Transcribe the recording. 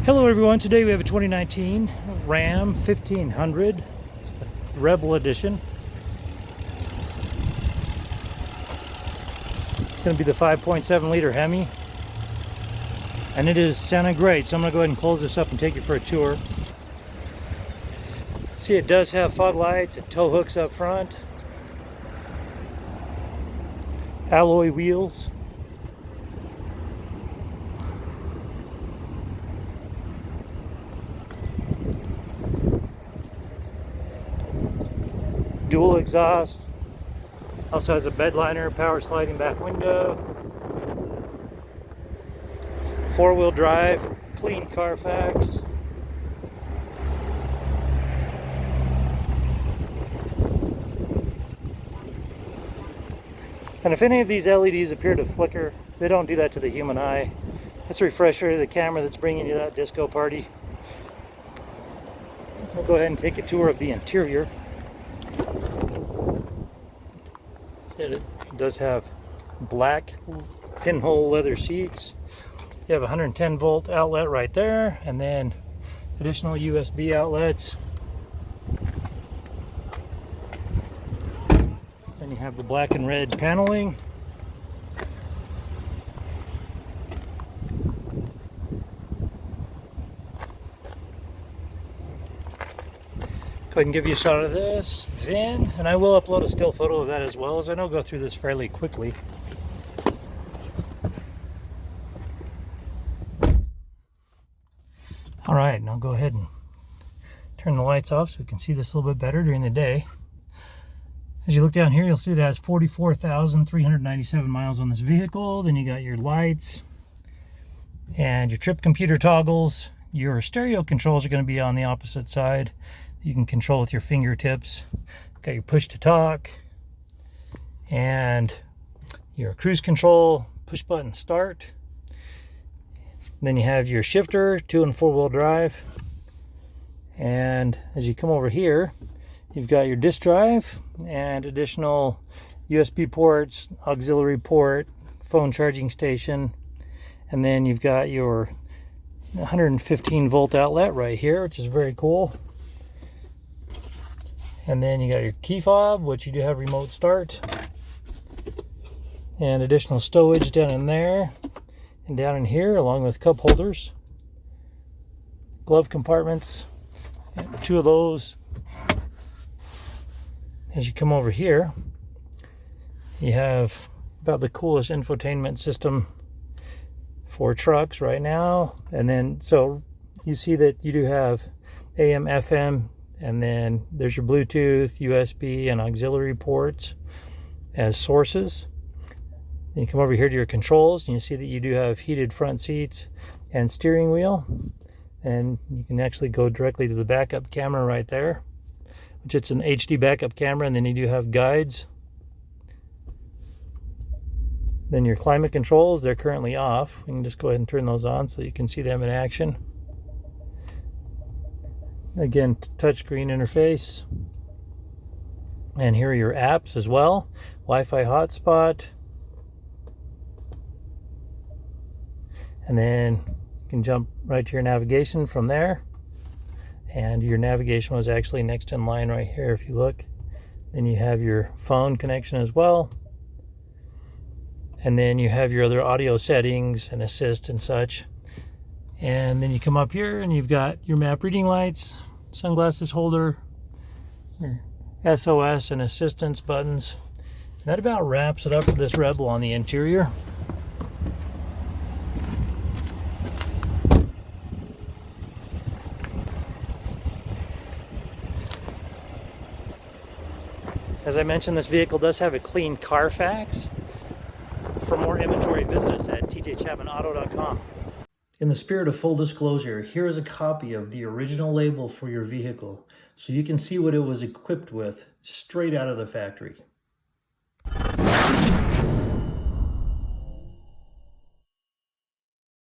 Hello everyone, today we have a 2019 Ram 1500, it's the Rebel Edition. It's going to be the 5.7 liter HEMI, and it is sounding great, so I'm going to go ahead and close this up and take you for a tour. See, it does have fog lights and tow hooks up front, alloy wheels, dual exhaust, also has a Bedliner power sliding back window, four-wheel drive, clean CARFAX. And if any of these LEDs appear to flicker, they don't do that to the human eye. That's a refresher to the camera that's bringing you that disco party. We'll go ahead and take a tour of the interior. It does have black pinhole leather seats. You have a 110 volt outlet right there, and then additional USB outlets. Then you have the black and red paneling. Go ahead and give you a shot of this VIN, and I will upload a still photo of that as well, as I know go through this fairly quickly. All right, now go ahead and turn the lights off so we can see this a little bit better during the day. As you look down here, you'll see it has 44,397 miles on this vehicle. Then you got your lights and your trip computer toggles. Your stereo controls are going to be on the opposite side. You can control with your fingertips. Got your push to talk and your cruise control, push button start. Then you have your shifter, 2 and 4 wheel drive. And as you come over here, you've got your disc drive and additional USB ports, auxiliary port, phone charging station. And then you've got your 115 volt outlet right here, which is very cool. And then you got your key fob, which you do have remote start, and additional stowage down in there and down in here, along with cup holders, glove compartments, and 2 of those. As you come over here, you have about the coolest infotainment system for trucks right now. And then so you see that you do have AM, FM, and then there's your Bluetooth, USB, and auxiliary ports as sources. Then you come over here to your controls, and you see that you do have heated front seats and steering wheel. And you can actually go directly to the backup camera right there, which it's an HD backup camera, and then you do have guides. Then your climate controls, they're currently off. We can just go ahead and turn those on so you can see them in action. Again, touchscreen interface. And here are your apps as well. Wi-Fi hotspot. And then you can jump right to your navigation from there. And your navigation was actually next in line right here if you look. Then you have your phone connection as well. And then you have your other audio settings and assist and such. And then you come up here and you've got your map reading lights, sunglasses holder, your SOS and assistance buttons. And that about wraps it up for this Rebel on the interior. As I mentioned, this vehicle does have a clean CARFAX. For more inventory, visit us at tjchapmanauto.com. In the spirit of full disclosure, here is a copy of the original label for your vehicle, so you can see what it was equipped with straight out of the factory.